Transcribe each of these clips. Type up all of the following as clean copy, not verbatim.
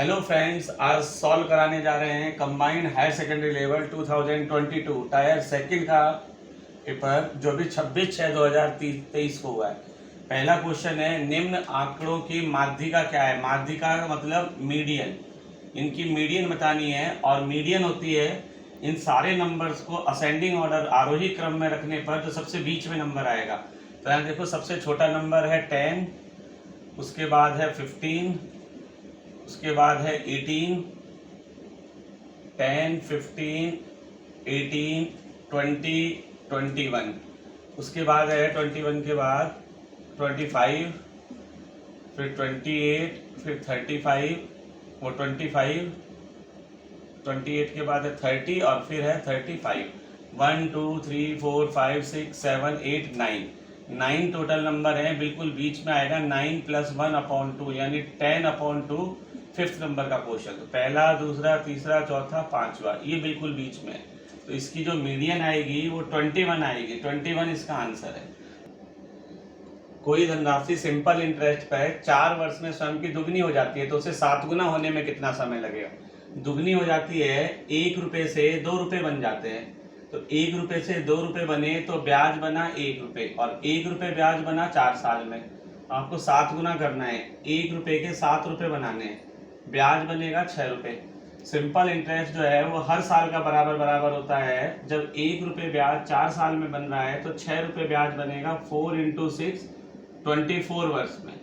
Hello friends, आज solve कराने जा रहे हैं combined higher secondary level 2022 tier second का पेपर जो भी 26/6/2023 को हुआ है। पहला क्वेश्चन है, निम्न आंकड़ों की माध्यिका क्या है। माध्यिका का मतलब मीडियन, इनकी मीडियन बतानी है और मीडियन होती है इन सारे नंबर्स को असेंडिंग ऑर्डर आरोही क्रम में रखने पर जो सबसे बीच में नंबर आएगा। तो यहाँ देखो, सबसे छोटा नंबर है 10, उसके बाद है 15, उसके बाद है 18, 10, 15, 18, 20, 21, उसके बाद है 21 के बाद 25, फिर 28, फिर 35, वो 25, 28 के बाद है 30 और फिर है 35। 1 2 3 4 5 6 7 8 9 टोटल नंबर है, बिल्कुल बीच में आएगा 9 + 1/2 यानी 10/2 फिफ्थ नंबर का क्वेश्चन। तो पहला, दूसरा, तीसरा, चौथा, पांचवा, ये बिल्कुल बीच में है। तो इसकी जो मीडियन आएगी वो 21 आएगी। 21 इसका आंसर है। कोई धनराशि सिंपल इंटरेस्ट पर 4 वर्ष में स्वयं की दुगनी हो जाती है तो उसे 7 गुना होने में कितना समय लगेगा। दुगनी हो जाती है, 1 रुपये से 2 रुपये बन जाते हैं। तो 1 रुपये से 2 रुपये बने तो ब्याज बना 1 रुपये और 1 रुपये ब्याज बना 4 साल में। आपको 7 गुना करना है, 1 रुपये के 7 रुपये बनाने हैं, ब्याज बनेगा 6 रुपये। सिंपल इंटरेस्ट जो है वो हर साल का बराबर बराबर होता है। जब 1 रुपये ब्याज 4 साल में बन रहा है तो 6 रुपये ब्याज बनेगा 4 × 6 24 वर्ष में।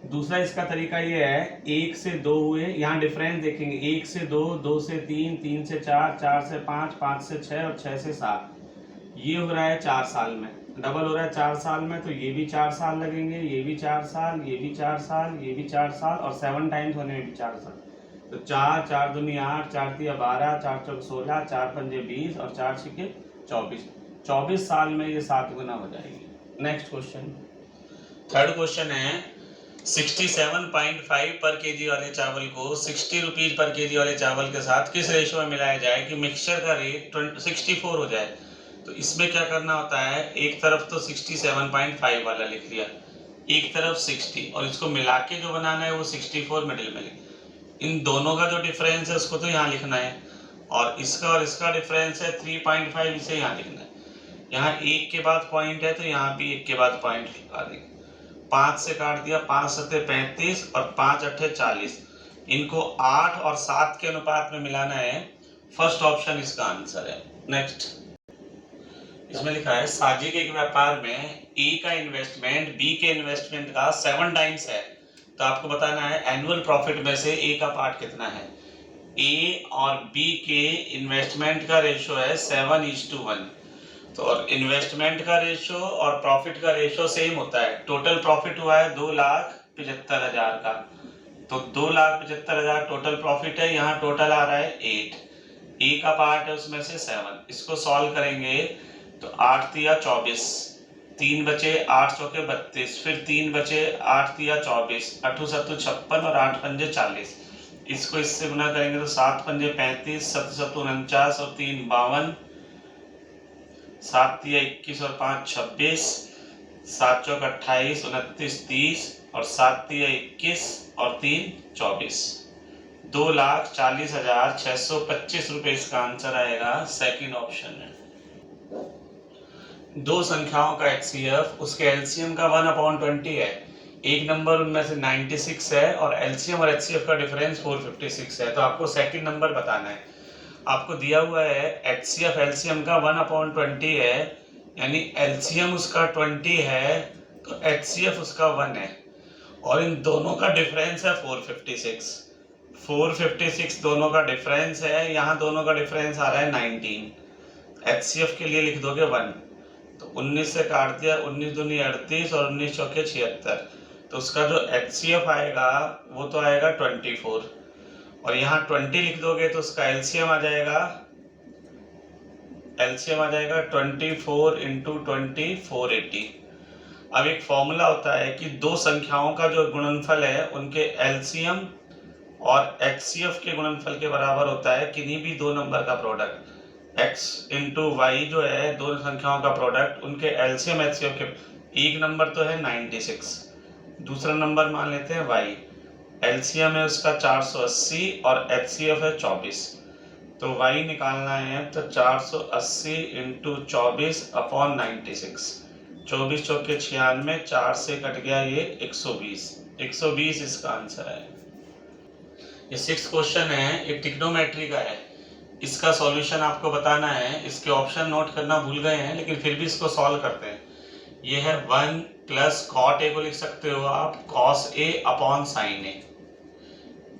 दूसरा इसका तरीका ये है, 1 से 2 हुए, यहाँ डिफरेंस देखेंगे, 1 से 2, 2 से 3, 3 से 4, 4 से 5, 5 से 6 और 6 से 7। ये हो रहा है 4 साल में, डबल हो रहा है 4 साल में। तो ये भी 4 साल लगेंगे, ये भी 4 साल, ये भी 4 साल, ये भी 4 साल और 7 टाइम्स होने में भी 4 साल। तो 4, 4 दूनी 8, 4 तिया 12, 4 चौक 16, 4 पंजे 20 और 4 छिके 24। 24 साल में ये 7 गुना हो जाएगी। नेक्स्ट क्वेश्चन, थर्ड क्वेश्चन है, 67.5 पर केजी वाले चावल को 60 रुपीज पर केजी वाले चावल के साथ किस रेशो में मिलाया जाए कि मिक्सचर का रेट 64 हो जाए। तो इसमें क्या करना होता है, एक तरफ तो 67.5 वाला लिख लिया, एक तरफ 60 और इसको मिला के जो बनाना है वो 64 मिडिल में लिख। इन दोनों का जो डिफरेंस है उसको तो यहाँ लिखना है और इसका डिफरेंस है 3.5, इसे यहाँ लिखना है। यहाँ 1 के बाद पॉइंट है तो यहाँ भी 1 के बाद पॉइंट लिखा देंगे। 5 से काट दिया, 5 × 7 = 35 और 5 × 8 = 40। इनको 8 और 7 के अनुपात में मिलाना है। फर्स्ट ऑप्शन इसका आंसर है। नेक्स्ट, इसमें लिखा है, साजिक एक व्यापार में ए का इन्वेस्टमेंट बी के इन्वेस्टमेंट का 7 टाइम्स है। तो आपको बताना है एनुअल प्रॉफिट में से ए का पार्ट कितना है। ए और बी के इन्वेस्टमेंट का रेशो है 7:1। तो और इन्वेस्टमेंट का रेशो और प्रॉफिट का रेशो सेम होता है। टोटल प्रॉफिट हुआ है 2,75,000 का, तो 2,75,000 टोटल प्रॉफिट है। यहाँ टोटल आ रहा है 8, ए का पार्ट है उसमें से 7। इसको सॉल्व करेंगे तो 8 तिया 24, 3 बचे, 8 चौके 32, फिर 3 बचे, 8 तिया 24, 8 7 56 और 8 पंजे 40। इसको इससे गुना करेंगे तो 7 पंजे 35, 7 7 49 और 3 52, 7 तिया 21 और 5 26, 7 चौक 28, 29 30 और 7 तिया 21 और 3 24। 2,40,625 रुपए इसका आंसर आएगा। सेकंड ऑप्शन है। दो संख्याओं का HCF, उसके LCM का 1/20 है। एक नंबर उनमें से 96 है और LCM और HCF का डिफरेंस 456 है। तो आपको सेकंड नंबर बताना है। आपको दिया हुआ है HCF LCM का 1/20 है, यानी LCM उसका 20 है तो HCF उसका 1 है और इन दोनों का डिफरेंस है 456। 456 दोनों का डिफरेंस है। यहाँ दोनों का डिफरेंस आ रहा है 19। HCF के लिए लिख दोगे 1, तो 19 से काट दिया, 19 दूनी 38 और 19 चौके 76। तो उसका जो HCF आएगा वो तो आएगा 24 और यहाँ 20 लिख दोगे तो उसका LCM आ जाएगा 24 × 20 480। अब एक फॉर्मूला होता है कि दो संख्याओं का जो गुणनफल है उनके LCM और HCF के गुणनफल के बराबर होता है किन्हीं भी दो नंबर का प्रोडक्ट। x × y जो है दो संख्याओं का प्रोडक्ट, उनके LCM HCF के, एक नंबर तो है 96, दूसरा नंबर मान लेते हैं y, एलसीएम है उसका 480 और एचसीएफ है 24, तो y निकालना है तो 480 इंटू 24/96, 24 चौके 96, 4 से कट गया ये 120 इसका आंसर है। ये 6th क्वेश्चन है, ये ट्रिग्नोमेट्री का है, इसका सॉल्यूशन आपको बताना है। इसके ऑप्शन नोट करना भूल गए हैं लेकिन फिर भी इसको सॉल्व करते हैं। ये है 1 प्लस कॉट ए को लिख सकते हो आप cos A upon sine A,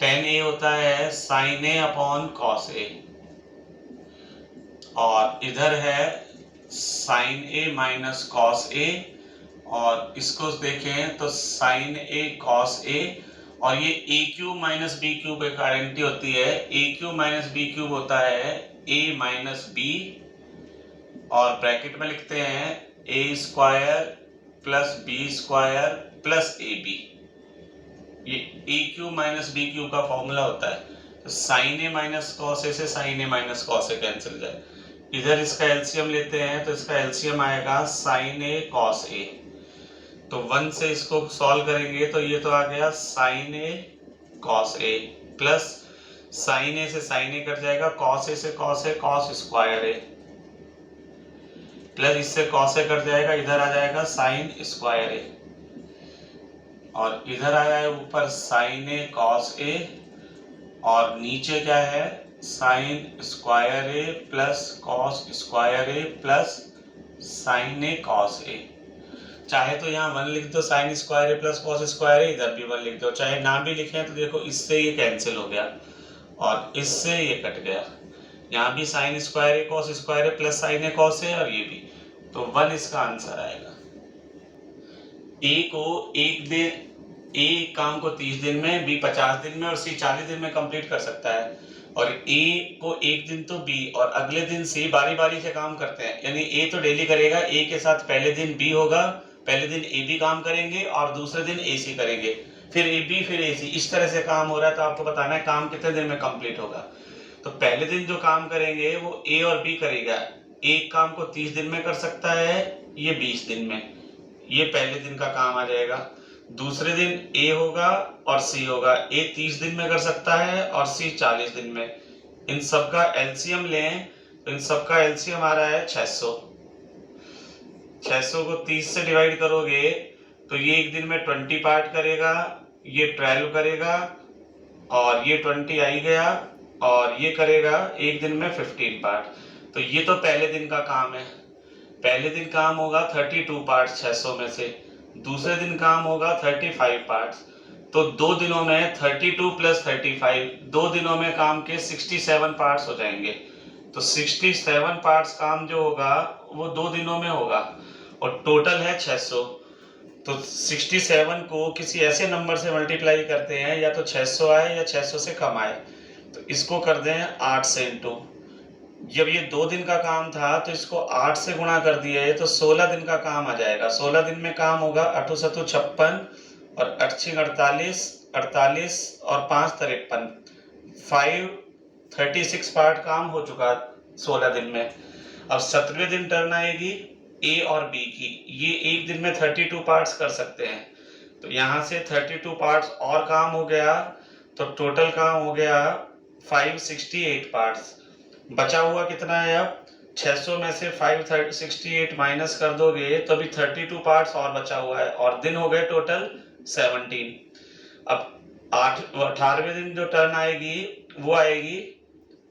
tan ए होता है sign A upon cos A, और इधर है sign A minus cos A, और इसको देखें तो साइन ए कॉस ए, और ये A cube minus B cube एक आइडेंटिटी होती है, A cube minus B cube होता है ए माइनस बी, और ब्रैकेट में लिखते हैं A square plus B square plus A B. ये A cube minus B cube का फॉर्मूला होता है, तो sine A minus cos A से sine A minus cos A cancel जाए। इधर इसका एलसीएम लेते हैं तो इसका एलसीएम आएगा साइन ए कॉस ए, तो 1 से इसको सॉल्व करेंगे तो ये तो आ गया sign A cos A, plus sign ए से साइन ए कट जाएगा, कॉस ए से cos A cos square A, plus इससे कॉस ए कट जाएगा, इधर आ जाएगा साइन स्क्वायर ए, और इधर आया है ऊपर साइन ए कॉस ए, और नीचे क्या है sine square A plus cos square A plus sign A cos A. चाहे तो यहाँ 1 लिख दो साइन स्क्वायर ए प्लस कॉस स्क्वायर ए, इधर भी 1 लिख दो, चाहे ना भी लिखें तो देखो इससे ये कैंसिल हो गया और इससे ये कट गया, यहाँ भी sine square A cos square A plus sign A cos A, और ये भी, तो 1 इसका आंसर आएगा। ए को एक दिन, ए काम को 30 दिन में, बी 50 दिन में और सी 40 दिन में कंप्लीट कर सकता है, और ए को एक दिन तो बी और अगले दिन सी बारी बारी से काम करते हैं, यानी ए तो डेली करेगा, ए के साथ पहले दिन बी होगा, पहले दिन ए बी काम करेंगे और दूसरे दिन ए सी करेंगे, फिर ए बी फिर ए सी, इस तरह से काम हो रहा है। तो आपको बताना है काम कितने दिन में कंप्लीट होगा। तो पहले दिन जो काम करेंगे वो ए और बी करेगा, एक काम को 30 दिन में कर सकता है, ये 20 दिन में, ये पहले दिन का काम आ जाएगा। दूसरे दिन ए होगा और सी होगा, ए 30 दिन में कर सकता है और सी 40 दिन में। इन सब का एलसीएम लें तो इन सब का एलसीएम आ रहा है 600। 600 को 30 से डिवाइड करोगे तो ये एक दिन में 20 पार्ट करेगा, ये 12 करेगा, और ये 20 आई गया, और ये करेगा एक दिन में 15 पार्ट। तो ये तो पहले दिन का काम है, पहले दिन काम होगा 32 पार्ट 600 में से, दूसरे दिन काम होगा 35 पार्ट्स, तो 2 दिनों में 32 प्लस 35, 2 दिनों में काम के 67 पार्ट्स हो जाएंगे। तो 67 पार्ट्स काम जो होगा वो 2 दिनों में होगा, और टोटल है 600। तो 67 को किसी ऐसे नंबर से मल्टीप्लाई करते हैं, या तो 600 आए या 600 से कम आए, तो इसको कर दें 8 से इंटू, जब ये 2 दिन का काम था तो इसको 8 से गुणा कर दिया है तो 16 दिन का काम आ जाएगा। 16 दिन में काम होगा 8 7 56 और 8 6 48, 48 और 5 53, 36 पार्ट काम हो चुका 16 दिन में। अब 17वें दिन टर्न आएगी ए और बी की, ये एक दिन में 32 पार्ट्स कर सकते हैं, तो यहाँ से 32 पार्ट्स और काम हो गया, तो टोटल काम हो गया 568 पार्ट्स। बचा हुआ कितना है, अब 600 में से 568 माइनस कर दोगे तो अभी 32 पार्ट्स और बचा हुआ है, और दिन हो गए टोटल 17। अब 18वें दिन जो टर्न आएगी वो आएगी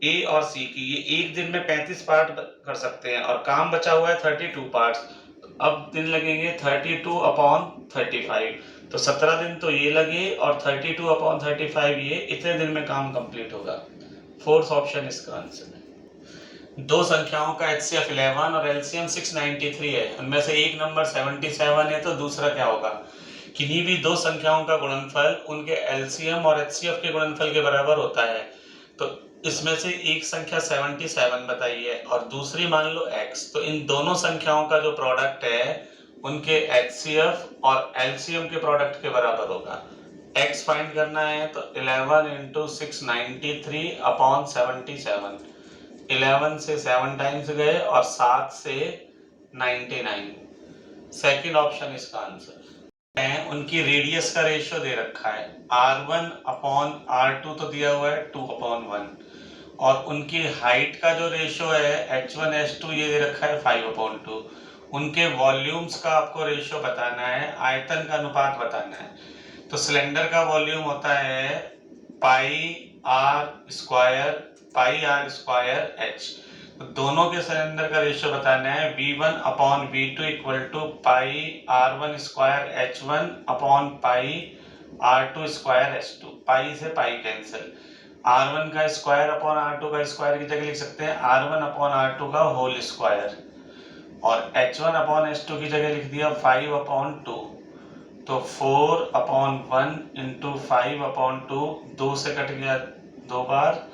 ए और सी की, ये एक दिन में 35 पार्ट कर सकते हैं, और काम बचा हुआ है 32 पार्ट्स। अब दिन लगेंगे 32/35, तो 17 दिन तो ये लगे और 32/35 ये, इतने दिन में काम कंप्लीट होगा। 4th ऑप्शन इसका आंसर है। 2 संख्याओं का HCF 11 और LCM 693 है, उनमें से एक नंबर 77 है, तो दूसरा क्या होगा। किन्हीं भी 2 संख्याओं का गुणनफल उनके LCM और HCF के गुणनफल के बराबर होता है, तो इसमें से एक संख्या 77 बताई है और दूसरी मान लो x, तो इन दोनों संख्याओं का जो प्रोडक्ट है उनके HCF और LCM के प्रोडक्ट के बराबर होगा। x फाइंड करना है तो 11 × 693/77, 11 से 7 टाइम्स गए और 7 से 99, सेकंड ऑप्शन इसका आंसर। उनकी रेडियस का रेशियो दे रखा है R1/R2 तो दिया हुआ है 2/1 और उनकी हाइट का जो रेशियो है H1H2 ये दे रखा है 5/2। उनके वॉल्यूम्स का आपको रेशियो बताना है, आयतन का अनुपात बताना है। तो सिलेंडर का वॉल्यूम होता है πr² H। तो दोनों के सिलेंडर का रेशियो बताना है V1/V2 equal to πr1² H1/πr2² H2। पाई से पाई कैंसिल, R1 का स्क्वायर अपॉन R2 का स्क्वायर की जगह लिख सकते हैं R1/R2 का होल स्क्वायर और H1/H2 की जगह लिख दिया 5/2। तो 4/1 इंटू 5/2, 2 से कट गया 2 बार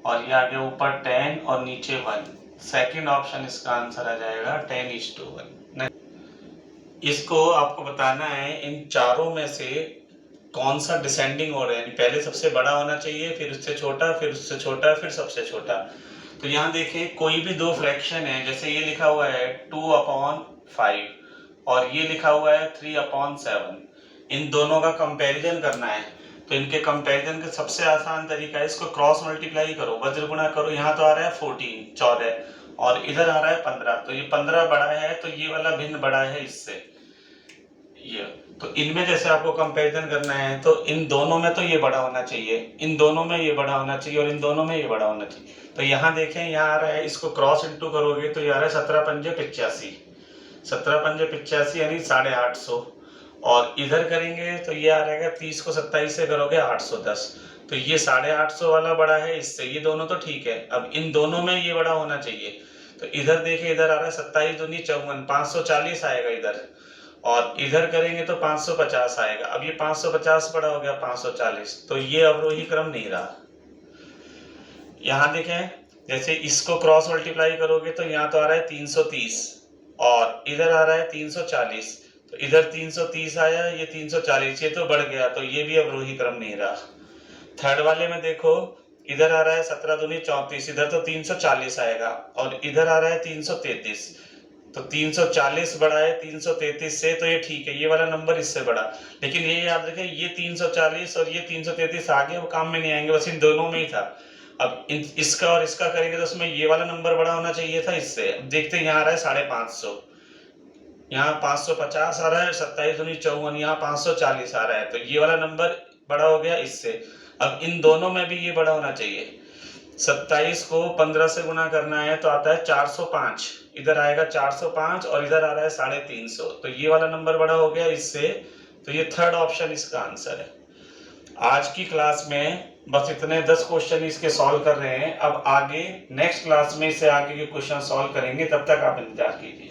और ये आ गया ऊपर 10 और नीचे 1। सेकंड ऑप्शन इसका आंसर आ जाएगा 10:1। इसको आपको बताना है इन चारों में से कौन सा डिसेंडिंग ऑर्डर है, पहले सबसे बड़ा होना चाहिए, फिर उससे छोटा, फिर उससे छोटा, फिर सबसे छोटा। तो यहाँ देखें कोई भी दो फ्रैक्शन है, जैसे ये लिखा हुआ है 2/5 और ये लिखा हुआ है 3/7। इन दोनों का कंपैरिजन करना है। तो इनके कंपैरिजन का सबसे आसान तरीका है, इसको क्रॉस मल्टीप्लाई करो, वज्र गुणा करो। यहाँ तो आ रहा है 14 और इधर आ रहा है 15। तो ये 15 बड़ा है तो ये वाला भिन्न बड़ा है इससे। ये तो इनमें जैसे आपको कंपैरिजन करना है तो इन दोनों में तो ये बड़ा होना चाहिए, इन दोनों में ये बड़ा होना चाहिए और इन दोनों में ये बड़ा होना चाहिए। तो यहाँ देखें, यहाँ आ रहा है, इसको क्रॉस इंटू करोगे तो ये आ रहा है 17×5 = 85। 17×5 यानी 850 और इधर करेंगे तो ये आ रहेगा 30 को 27 से करोगे 810। तो ये 850 वाला बड़ा है इससे, ये दोनों तो ठीक है। अब इन दोनों में ये बड़ा होना चाहिए। तो इधर देखिए, इधर आ रहा है 27 दूनी 54, 540 आएगा इधर और इधर करेंगे तो 550 आएगा। अब ये 550 बड़ा हो गया 540, तो ये अवरोही क्रम नहीं रहा। यहाँ देखें, जैसे इसको क्रॉस मल्टीप्लाई करोगे तो यहाँ तो आ रहा है 330 और इधर आ रहा है 340। तो इधर 330 आया, ये 340, ये तो बढ़ गया, तो ये भी अवरोही क्रम नहीं रहा। थर्ड वाले में देखो, इधर आ रहा है 17 दूनी 34, इधर तो 340 आएगा और इधर आ रहा है 333। तो 340 बड़ा है 333 से, तो ये ठीक है, ये वाला नंबर इससे बड़ा। लेकिन ये याद रखें, ये 340 और ये 333 आगे वो काम में नहीं आएंगे, बस इन दोनों में ही था। अब इसका और इसका करेंगे तो उसमें ये वाला नंबर बड़ा होना चाहिए था इससे। अब देखते हैं, यहाँ आ रहा है 550, यहाँ 550 आ रहा है, 27 दूनी 54, यहाँ 540 आ रहा है, तो ये वाला नंबर बड़ा हो गया इससे। अब इन दोनों में भी ये बड़ा होना चाहिए। 27 को 15 से गुना करना है तो आता है 405, इधर आएगा 405 और इधर आ रहा है 350, तो ये वाला नंबर बड़ा हो गया इससे। तो ये थर्ड ऑप्शन इसका आंसर है। आज की क्लास में बस इतने 10 क्वेश्चन इसके सॉल्व कर रहे हैं। अब आगे नेक्स्ट क्लास में इससे आगे के क्वेश्चन सॉल्व करेंगे, तब तक आप इंतजार कीजिए।